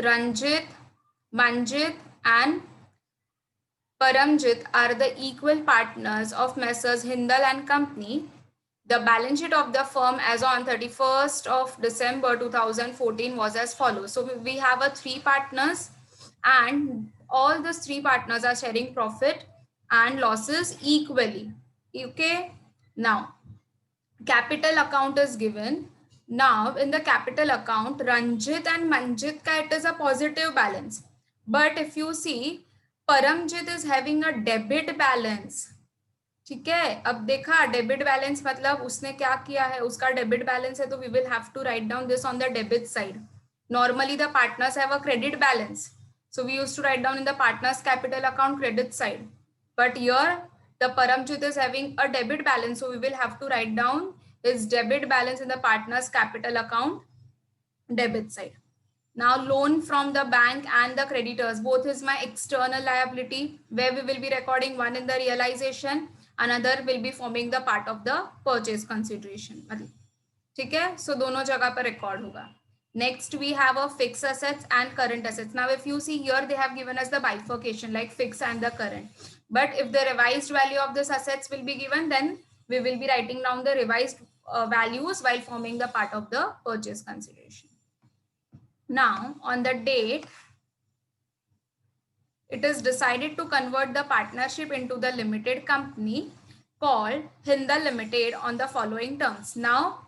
Ranjit, Manjit and Paramjit are the equal partners of Messrs. Hindal and Company. The balance sheet of the firm as on 31st of December 2014 was as follows. So we have a three partners and all the three partners are sharing profit and losses equally. Okay. Now, capital account is given. Now, in the capital account, Ranjit and Manjit ka it is a positive balance. But if you see, Paramjit is having a debit balance. ठीक है, अब देखा debit balance मतलब उसने क्या किया है, उसका डेबिट बैलेंस है तो we will have to write down this on the debit side. Normally the partners have a credit balance, so we used to write down in the partners capital account credit side, but here the Paramjit is having a debit balance, so we will have to write down his debit balance in the partners capital account debit side. Now loan from the bank and the creditors both is my external liability, where we will be recording one in the realization, another will be forming the part of the purchase consideration. ठीक है, so दोनों जगह पर record होगा. Next we have a fixed assets and current assets. Now if you see here they have given us the bifurcation like fixed and the current, but if the revised value of this assets will be given, then we will be writing down the revised values while forming the part of the purchase consideration. Now, on the date, it is decided to convert the partnership into the limited company called Hindal Limited on the following terms. Now,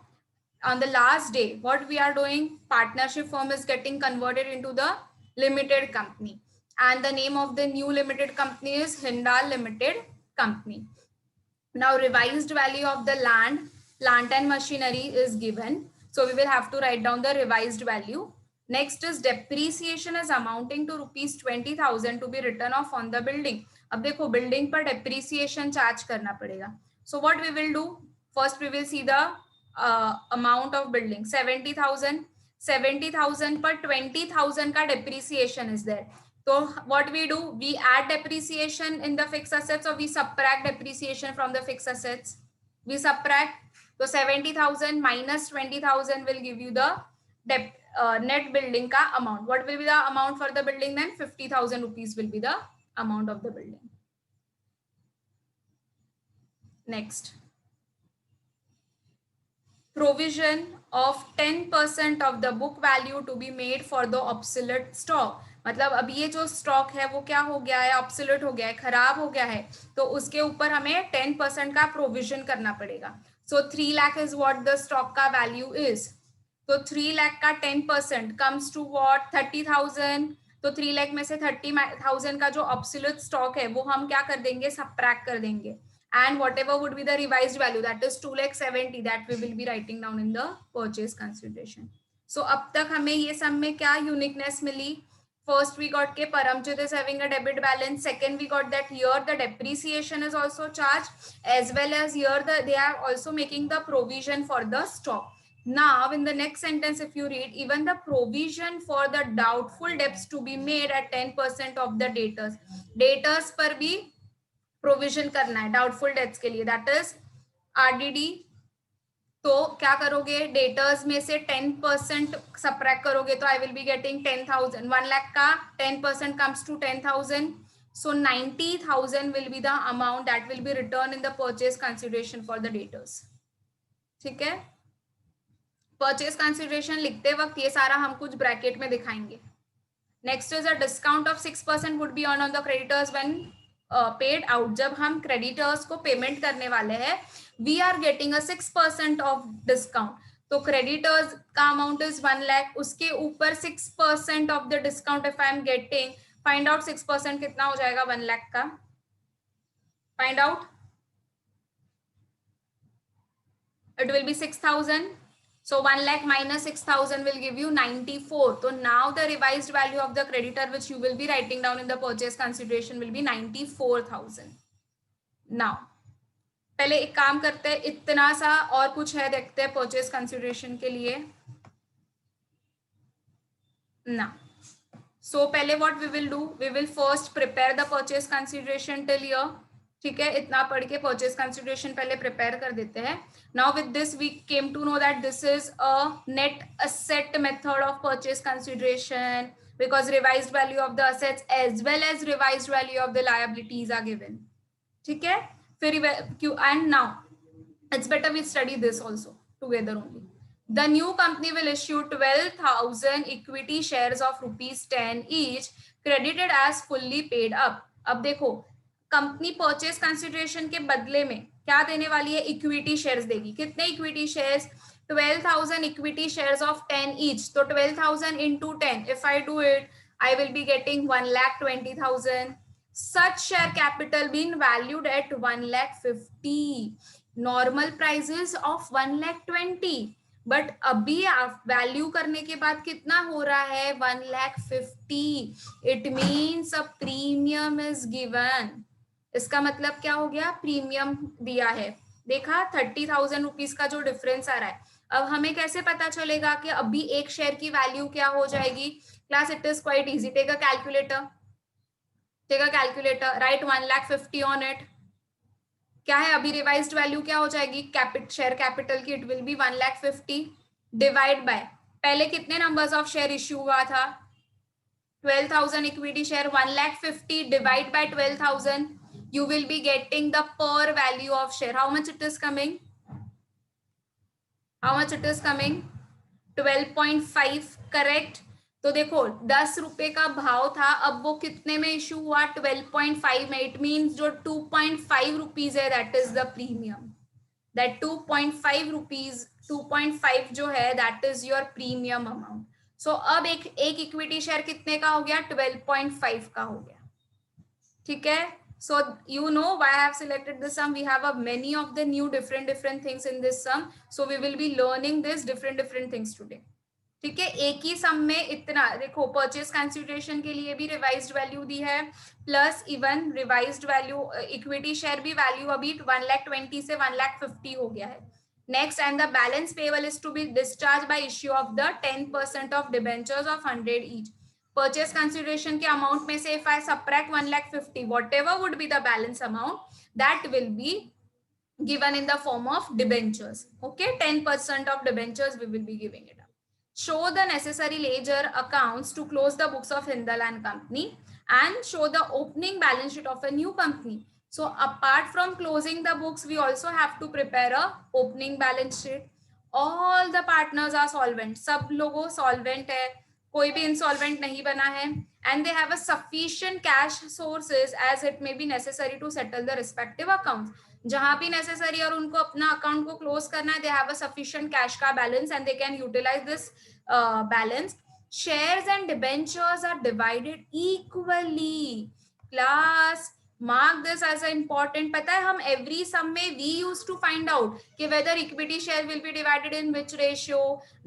on the last day, what we are doing, partnership firm is getting converted into the limited company. And the name of the new limited company is Hindal Limited Company. Now, revised value of the land, plant and machinery is given. So, we will have to write down the revised value. Next is depreciation is amounting to rupees 20,000 to be written off on the building. अब देखो building पर depreciation charge करना पड़ेगा. So what we will do? First we will see the amount of building 70,000. 70,000 पर 20,000 का depreciation is there. So what we do? We add depreciation in the fixed assets or we subtract depreciation from the fixed assets. We subtract. So 70,000 minus 20,000 will give you the net building ka amount. What will be the amount for the building then? 50,000 rupees will be the amount of the building. Next, provision of 10% of the book value to be made for the obsolete stock. मतलब अब ये जो stock है वो क्या हो गया है, ऑब्सोलेट हो गया है, खराब हो गया है, तो उसके ऊपर हमें 10% का प्रोविजन करना पड़ेगा. सो 3 lakh is what the stock का वैल्यू इज. तो 3 लाख का 10% कम्स टू व्हाट 30,000. तो 3 लाख में से 30,000 का जो ऑब्सोलेट स्टॉक है वो हम क्या कर देंगे, सबट्रैक्ट कर देंगे. And whatever would be the revised value, that is 2,70,000, that we will be writing down in the purchase consideration. So अब तक हमें ये सब में क्या uniqueness milli? First we got के Paramjit is having a debit balance. Second we got that here the depreciation is also charged, as well as here they are also making the provision for the stock. Now in the next sentence if you read, even the provision for the doubtful debts to be made at 10% of the debtors. Debtors पर भी provision करना है doubtful debts के लिए, that is RDD. तो क्या करोगे, debtors में से 10% सबट्रैक्ट करोगे तो I will be getting 10,000. 1 lakh का 10% comes to 10,000. So 90,000 will be the amount that will be return in the purchase consideration for the debtors. ठीक है, परचेज कंसिडरेशन लिखते वक्त ये सारा हम कुछ ब्रैकेट में दिखाएंगे. Next is a discount of 6% would be on the creditors when paid out. जब हम क्रेडिटर्स को पेमेंट करने वाले हैं we are getting a 6% of discount. तो क्रेडिटर्स का अमाउंट इज 1 लाख, उसके ऊपर 6% of the discount if I am getting, find out 6% कितना हो जाएगा 1 लाख का, find out. It will be 6,000. So 1 lakh minus 6,000 will give you 94. So now the revised value of the creditor which you will be writing down in the purchase consideration will be 94,000. Now पहले एक काम करते हैं, इतना सा और कुछ है देखते हैं परचेज कंसिडरेशन के लिए ना. So पहले what we will do, we will first prepare the purchase consideration till here. ठीक है, इतना पढ़ के परचेज कंसिडरेशन पहले प्रिपेयर कर देते हैं. Now with this we came to know that this is a net asset method of purchase consideration because revised value of the assets as well as revised value of the liabilities are given. ठीक है, फिर and now it's better we study this also together only. The new company will issue 12,000 equity shares of rupees 10 each, credited as fully paid up. अब देखो, company purchase consideration के बदले में क्या देने वाली है? इक्विटी शेयर्स देगी. कितने equity shares? 12,000 equity shares of 10 each. So 12,000 into 10. If I do it, I will be getting 1,20,000. Such share capital being valued at 1,50,000. Normal prices of 1,20,000. But अभी वैल्यू करने के बाद कितना हो रहा है? 1,50,000. It means a premium is given. इसका मतलब क्या हो गया? प्रीमियम दिया है. देखा 30,000 रुपीज का जो डिफरेंस आ रहा है. अब हमें कैसे पता चलेगा कि अभी एक शेयर की वैल्यू क्या हो जाएगी? Class, it is quite easy. Take a calculator. Write 1,50,000 on it. क्या है अभी रिवाइज्ड वैल्यू? क्या हो जाएगी शेयर कैपिटल की? It will be 1,50,000 divide by पहले कितने नंबर्स ऑफ शेयर इश्यू हुआ था? 12,000 equity share. 1,50,000 divide by 12,000. You will be getting the per value of share. How much it is coming? How much it is coming? 12.5. Correct. तो देखो 10 रुपए का भाव था, अब वो कितने में इशू हुआ? 12.5 में. इट मीन्स जो 2.5 रुपीज है that is the premium. That 2.5 rupees 2.5 जो है that is your premium amount. So अब एक इक्विटी शेयर कितने का हो गया? 12.5 का हो गया. ठीक है. So you know why I have selected this sum. We have a many of the new different things in this sum. So we will be learning this different things today. ठीक है. एक ही सम में इतना देखो, परचेज कंसिडरेशन के लिए भी revised value दी है, plus even revised value equity share भी वैल्यू अभी 1,20,000 से 1,50,000 हो गया है. Next, and the balance payable is to be discharge by issue of the 10% of debentures of 100 each. Purchase consideration के amount में से if I subtract 1,50,000, whatever would be the balance amount, that will be given in the form of debentures. Okay, 10% of debentures we will be giving it up. Show the necessary ledger accounts to close the books of Hindal and Company and show the opening balance sheet of a new company. So apart from closing the books, we also have to prepare a opening balance sheet. All the partners are solvent. सब लोगों solvent है, कोई भी insolvent नहीं बना है. And they have a sufficient cash sources as it may be necessary to settle the respective accounts. जहां भी नेसेसरी और उनको अपना अकाउंट को क्लोज करना है, they have a sufficient cash का balance and they can utilise this balance. Shares and debentures are divided equally. Class, mark this as an important. पता है हम every sum में we used to find out कि whether equity share will be divided in which ratio,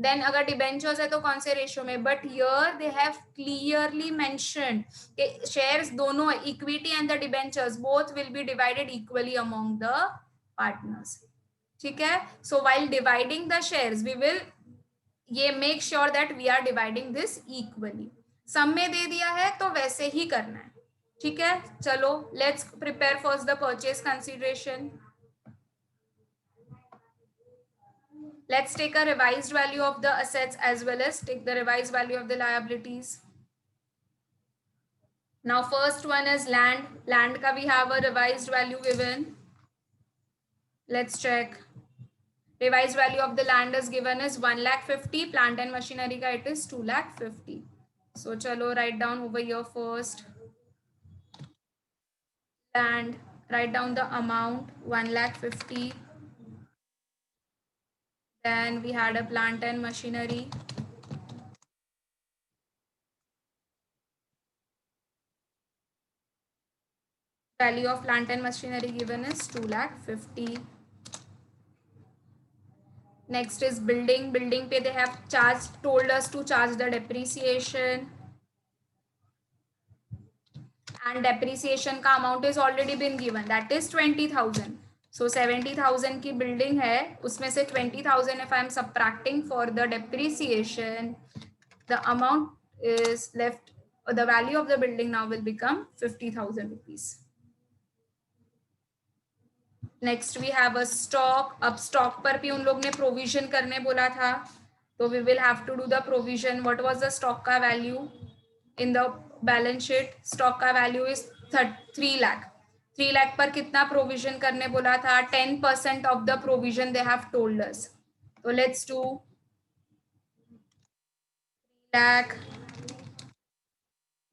then अगर debentures है तो कौन से ratio में. But here they have clearly mentioned कि shares दोनों equity and the debentures both will be divided equally among the partners. ठीक है. So while dividing the shares we will ये make sure that we are dividing this equally. sum में दे दिया है तो वैसे ही करना है. ठीक है. चलो let's prepare first the purchase consideration. Let's take a revised value of the assets as well as take the revised value of the liabilities. Now first one is land. Land ka we have a revised value given. Let's check. Revised value of the land is given is 1,50,000. Plant and machinery ka it is 2,50,000. So chalo write down over here first. Land, write down the amount 1,50,000. Then we had a plant and machinery. Value of plant and machinery given is 2,50,000. Next is building. Building pe they have told us to charge the depreciation. And depreciation का amount is already been given, that is 20,000. So 70,000 की building है, उसमें से 20,000 if I am subtracting for the depreciation, the amount is left, the value of the building now will become 50,000 rupees. Next we have a stock. अब stock पर भी उन लोग ने प्रोविजन करने बोला था, तो we will have to do the provision. What was the stock का value in the balance sheet? Stock का वैल्यू इज 3 लाख. 3 लाख पर कितना प्रोविजन करने बोला था? 10% of the provision they have told us. तो लेट्स डू लाख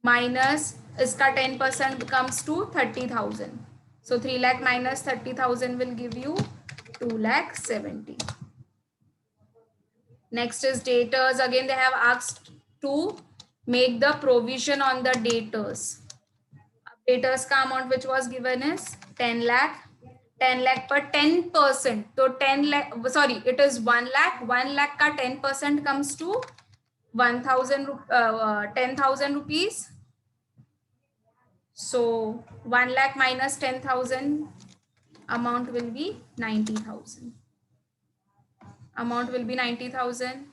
माइनस इसका 10% comes to 30,000. So 3 lakh minus 30,000 will give you 2 lakh 70. Next is daters. Again, they have asked to make the provision on the daters. Daters का amount which was given is 10 lakh. 10 lakh पर 10%. तो 10 lakh, sorry, it is 1 lakh. 1 lakh का 10% comes to 10,000 rupees. So 1 lakh minus 10,000 amount will be 90,000. Amount will be 90,000.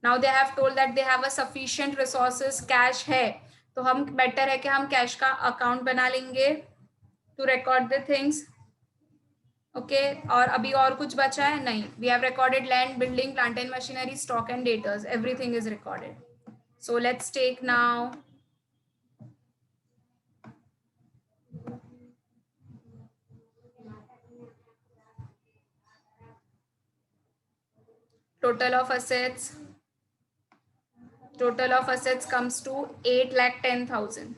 Now they have told that they have a sufficient resources. Cash है, तो हम better है कि हम cash का account बना लेंगे to record the things. Okay, और अभी और कुछ बचा है? नहीं. We have recorded land, building, plant and machinery, stock and daters. Everything is recorded. So let's take now total of assets. Total of assets comes to 8,10,000.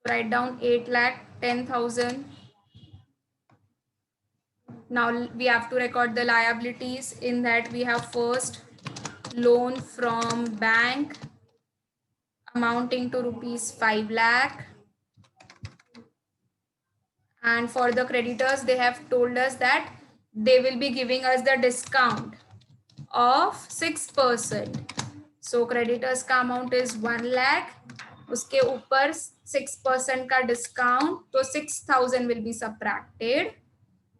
Write down 8,10,000. Now we have to record the liabilities. In that we have first loan from bank amounting to rupees 5 lakh. And for the creditors, they have told us that they will be giving us the discount of 6%. So creditors का amount is 1 lakh. उसके ऊपर 6% का discount, तो 6,000 will be subtracted.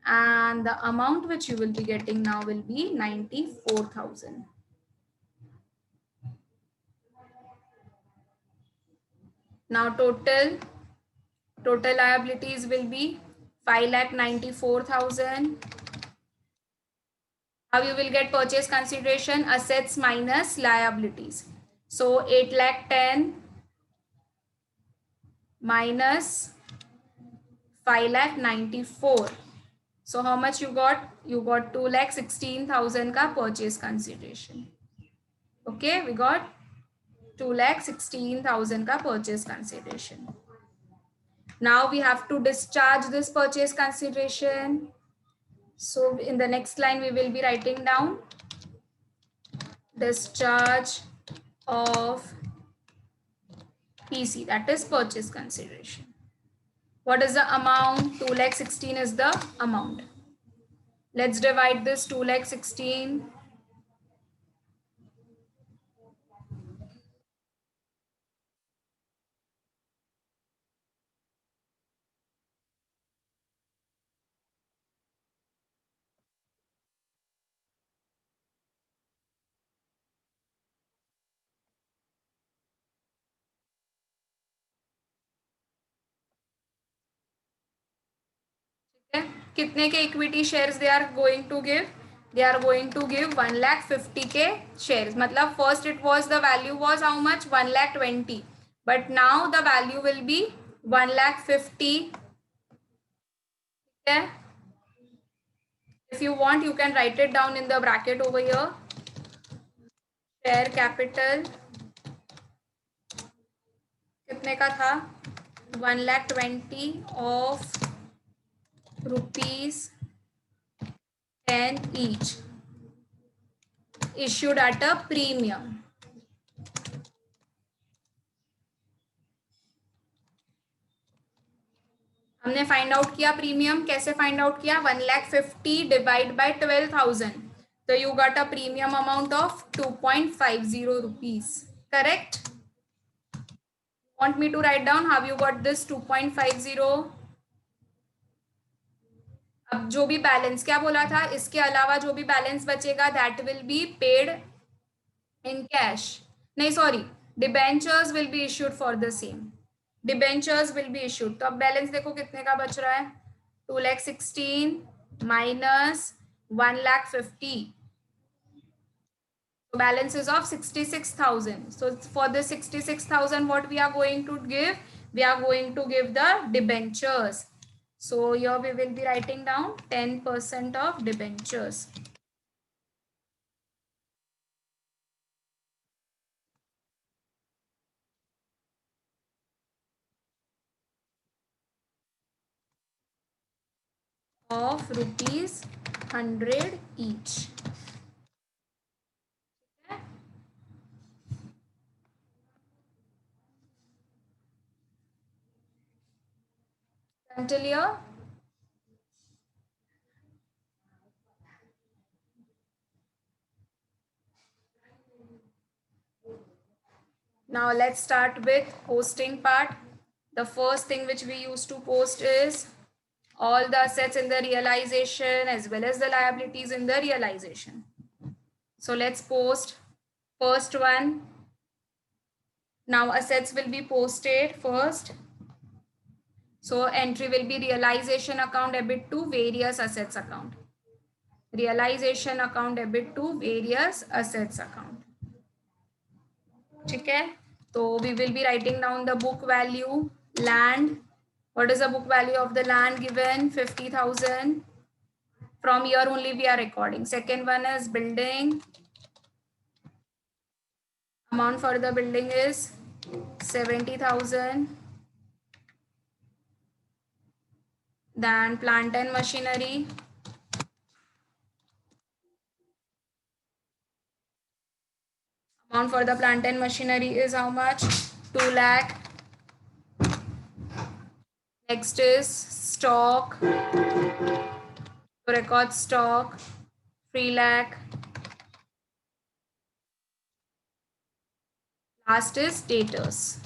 And the amount which you will be getting now will be 94,000. Now total liabilities will be 5,94,000. How you will get purchase consideration? Assets minus liabilities. So 8,10,000 minus 5,94,000. So how much you got? You got 2,16,000 का purchase consideration. Okay, we got 2,16,000 का purchase consideration. Now we have to discharge this purchase consideration. So in the next line we will be writing down discharge of PC, that is purchase consideration. What is the amount? 2,16,000 is the amount. Let's divide this 2,16,000. कितने के equity shares they are going to give? They are going to give 1,50,000 के shares. मतलब first it was the value was how much? 1,20,000. But now the value will be 1,50,000. If you want, you can write it down in the bracket over here. Share capital कितने का था? 1,20,000 of rupees 10 each, issued at a premium. हमने find out किया premium. कैसे find out किया? 1,50,000 divide by 12,000. तो you got a premium amount of 2.50 rupees. Correct? Want me to write down how you got this 2.50? अब जो भी balance, क्या बोला था? इसके अलावा जो भी बैलेंस बचेगा that will be paid in cash. नहीं sorry, debentures will be issued for the same. Debentures will be issued. तो अब बैलेंस देखो कितने का बच रहा है. 2,16,000 minus 1,50,000. So balance is of 66,000. So for the 66,000, what we are going to give? We are going to give the debentures. So here we will be writing down 10% of debentures. Of rupees 100 each. Until here. Now let's start with posting part. The first thing which we used to post is all the assets in the realization as well as the liabilities in the realization. So let's post first one. Now assets will be posted first. So entry will be realization account debit to various assets account. Realization account debit to various assets account. ठीक है, तो we will be writing down the book value. Land, what is the book value of the land given? 50,000. From here only we are recording. Second one is building. Amount for the building is 70,000. Then plant and machinery. Amount for the plant and machinery is how much? 2 lakh. Next is stock. So record stock 3 lakh. Last is debtors.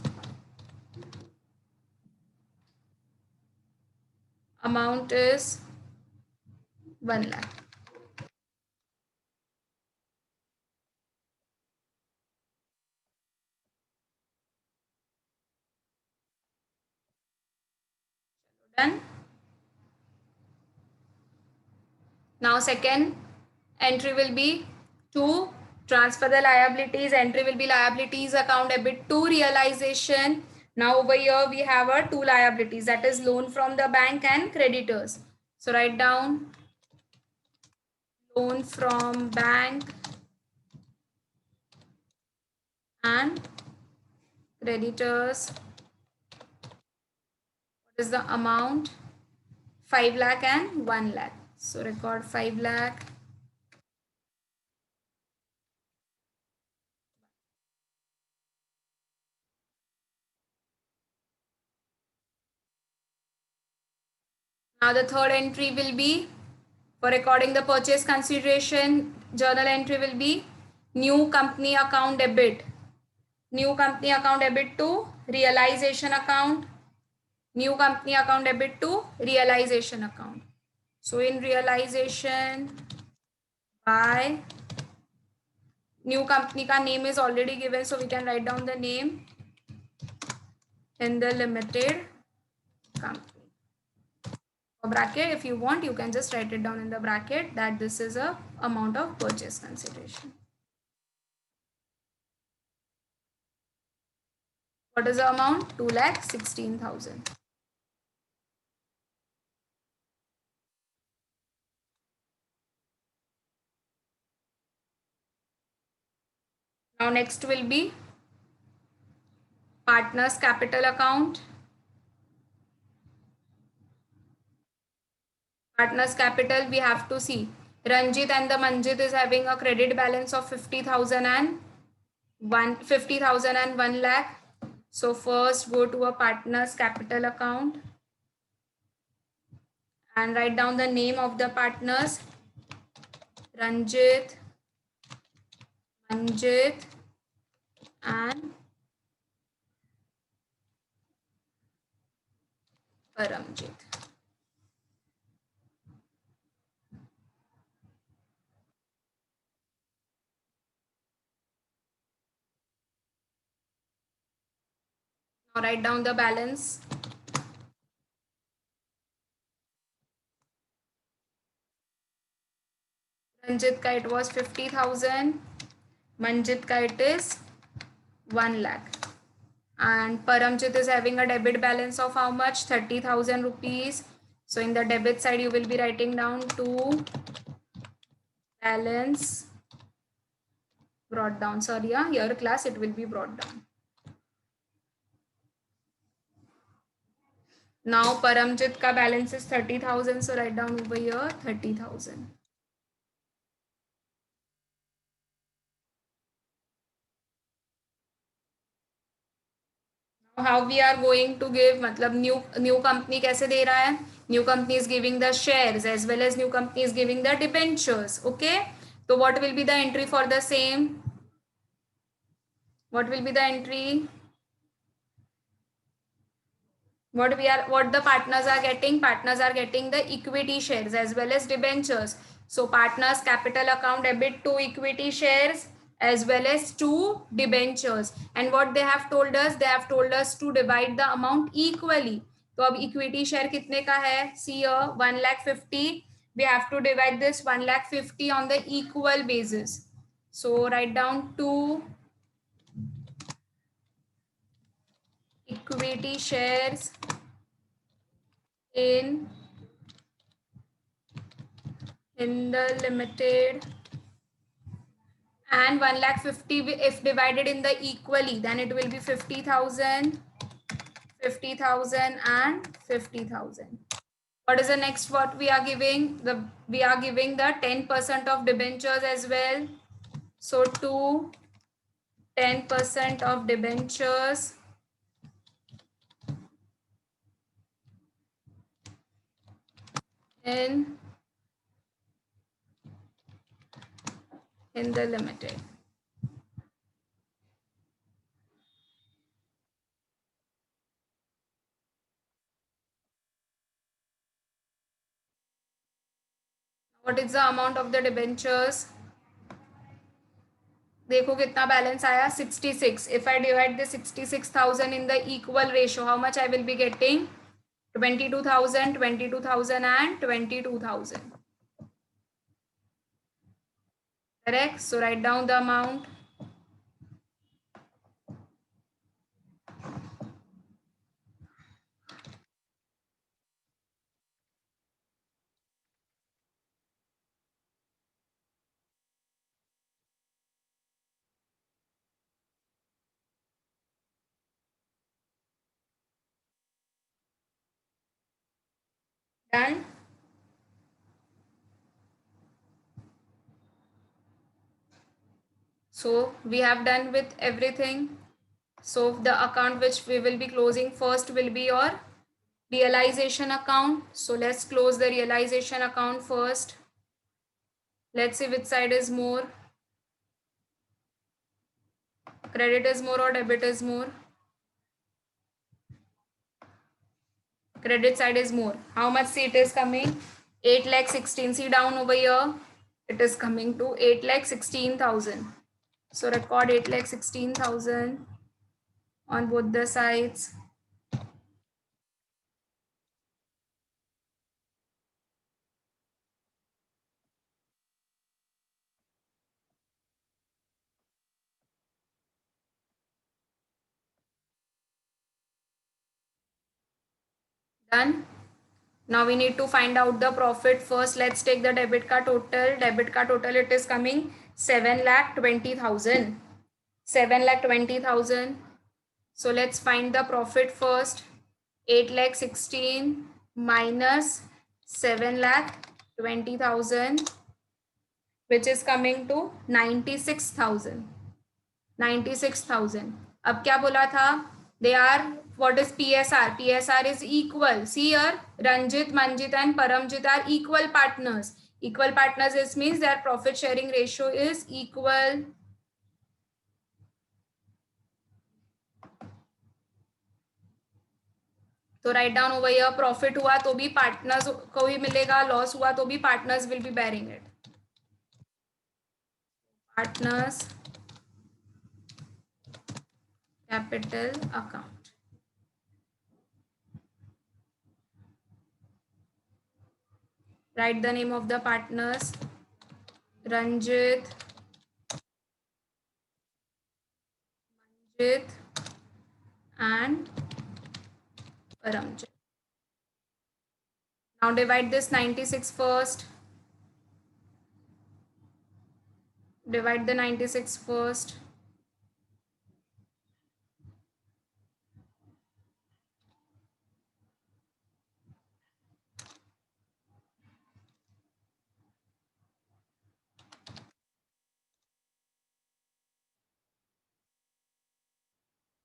Amount is 1 lakh. Done. Now second entry will be to transfer the liabilities. Entry will be liabilities account debit to realization. Now over here we have our two liabilities, that is loan from the bank and creditors. So write down loan from bank and creditors. What is the amount? 5 lakh and 1 lakh. So record 5 lakh. Now the third entry will be for recording the purchase consideration. Journal entry will be new company account debit. New company account debit to realization account. New company account debit to realization account. So in realization by new company ka name is already given, so we can write down the name in the limited company. For bracket, if you want, you can just write it down in the bracket that this is a amount of purchase consideration. What is the amount? 2,16,000. Now next will be partners capital account. Partners capital, we have to see Ranjit and the Manjit is having a credit balance of 50,000 and 1 lakh. So first go to a partners capital account and write down the name of the partners. Ranjit, Manjit and Paramjit. Now write down the balance. Ranjit ka it was 50,000. Manjit ka it is 1 lakh. And Paramjit is having a debit balance of how much? 30,000 rupees. So in the debit side, you will be writing down to balance brought down. Sorry, yeah, here class it will be brought down. Now Paramjit ka balance is 30,000. So write down over here 30,000. How we are going to give, मतलब new company कैसे दे रहा है? New company is giving the shares as well as new company is giving the debentures. Okay, so what will be the entry for the same? What will be the entry? What the partners are getting? Partners are getting the equity shares as well as debentures. So partners capital account debit to equity shares as well as to debentures. And what they have told us? They have told us to divide the amount equally. तो अब equity share कितने का है? See here 1,50,000. We have to divide this 1,50,000 on the equal basis. So write down 2 equity shares in the limited, and 1,50,000 if divided in the equally, then it will be 50,000, 50,000 and 50,000. What is the next? What we are giving? We are giving the 10% of debentures as well. So to 10% of debentures in the limited. What is the amount of the debentures? देखो कितना balance आया 66. If I divide the 66,000 in the equal ratio, how much I will be getting? 22,000, 22,000 and 22,000. Correct? So write down the amount. Done? So we have done with everything. So the account which we will be closing first will be your realization account. So let's close the realization account first. Let's see which side is more. Credit is more or debit is more? Credit side is more. How much seat is coming? 8,16,000. See down over here. It is coming to 8,16,000. So record 8,16,000 on both the sides. Done. Now we need to find out the profit first. Let's take the debit card total. Debit card total, it is coming 7,20,000. 7,20,000. So let's find the profit first. 8,16,000 minus 7,20,000, which is coming to 96,000. 96,000. अब क्या बोला था? They are, what is PSR? PSR is equal. See here, Ranjit, Manjit and Paramjit are equal partners. Equal partners, this means their profit sharing ratio is equal. तो write down over here, profit हुआ तो भी partners को ही मिलेगा, loss हुआ तो भी partners will be bearing it. Partners capital account. Write the name of the partners. Ranjit, Manjit, and Paramjit. Now divide this 96 first. Divide the 96 first.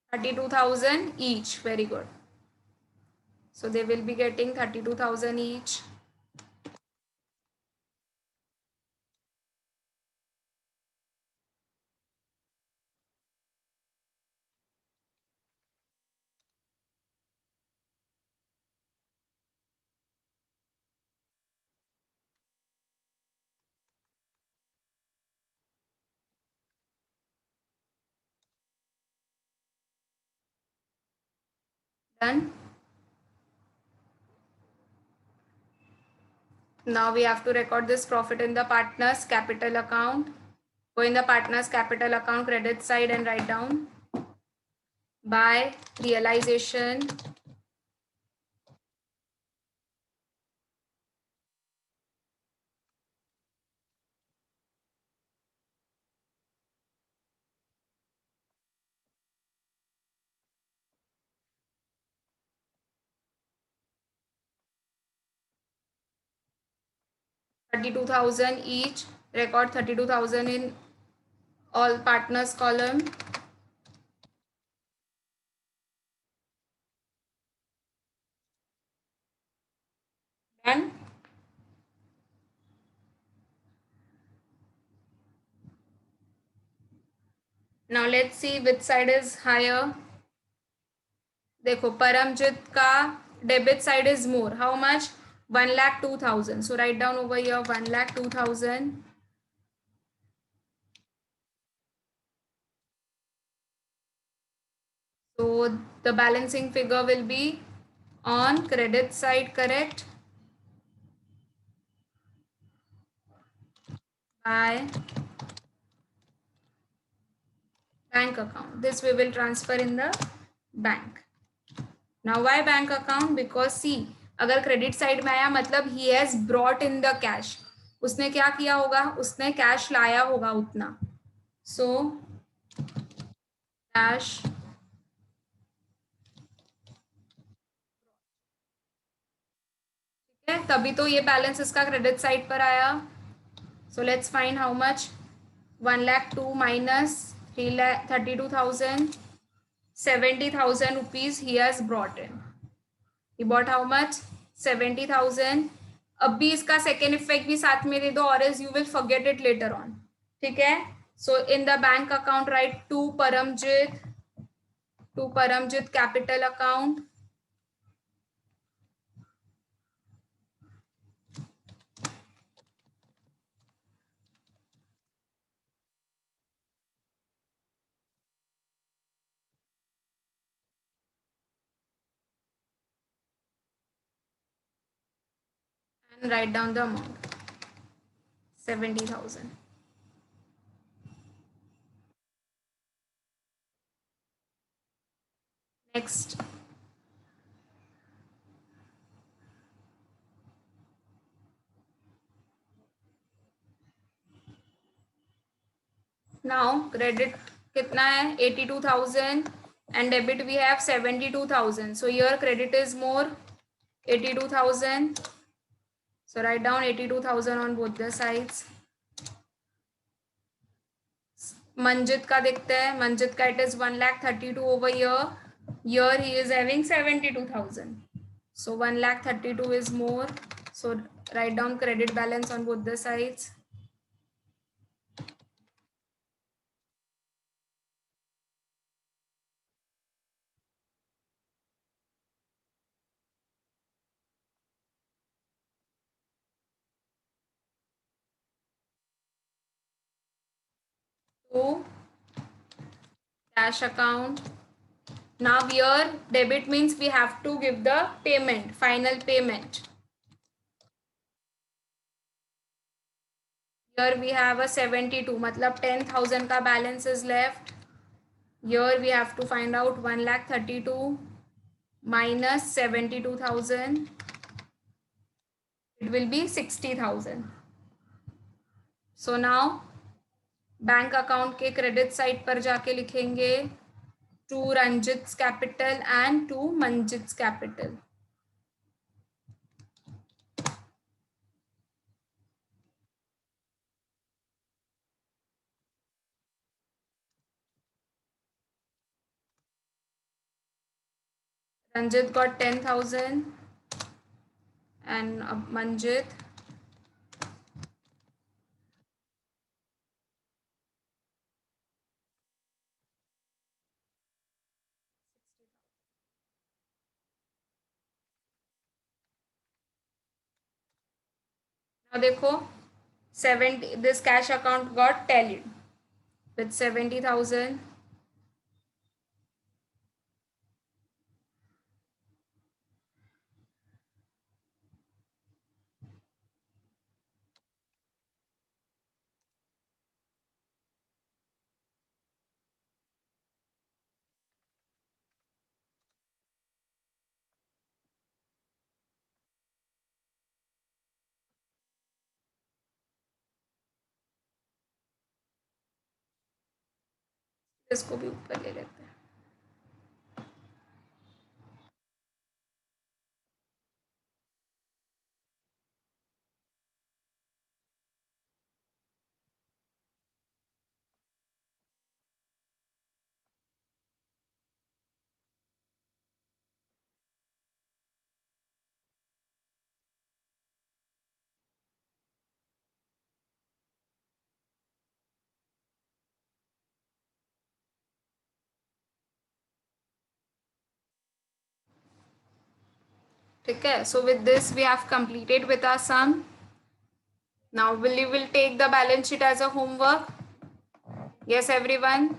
32,000 each. Very good. So they will be getting 32,000 each. Done. Now we have to record this profit in the partner's capital account. Go in the partner's capital account credit side and write down by realization 32,000 each. Record 32,000 in all partners column. Done. Now let's see which side is higher. देखो परमजित का debit side is more. How much? 1,02,000. So write down over here 1,02,000. So the balancing figure will be on credit side, correct? By bank account. This we will transfer in the bank. Now why bank account? Because see, अगर credit side में आया मतलब he has brought in the cash. उसने क्या किया होगा? उसने cash लाया होगा उतना. So cash है, तभी तो ये बैलेंस इसका क्रेडिट साइड पर आया. So let's find how much. 1,02,000 minus 32,000. 70,000 rupees he has brought in. He bought how much? 70,000. अब भी इसका सेकेंड इफेक्ट भी साथ में दे दो और else you will forget it later on. ठीक है. So in the bank account write to Paramjit capital account. And write down the amount 70,000. Next, now credit कितना है? 82,000 and debit we have 72,000. So here credit is more, 82,000. So write down 82,000 on both the sides. Manjit का देखते हैं. मंजित का it is 1,32,000 over here. Here he is having 72,000. So 1,32,000 is more. So write down credit balance on both the sides. To cash account. Now here debit means we have to give the payment, final payment. Here we have a 72, मतलब 10,000 का balance is left. Here we have to find out 1,32,000 minus 72,000. It will be 60,000. So now bank account के credit side पर जाके लिखेंगे to Ranjit's capital and to Manjit's capital. Ranjit got 10,000 and Manjit. Now देखो 70, this cash account got tallied with 70,000. इसको भी ऊपर ले लेते हैं. ठीक है. So with this we have completed with our sum. Now we will take the balance sheet as a homework. Yes everyone.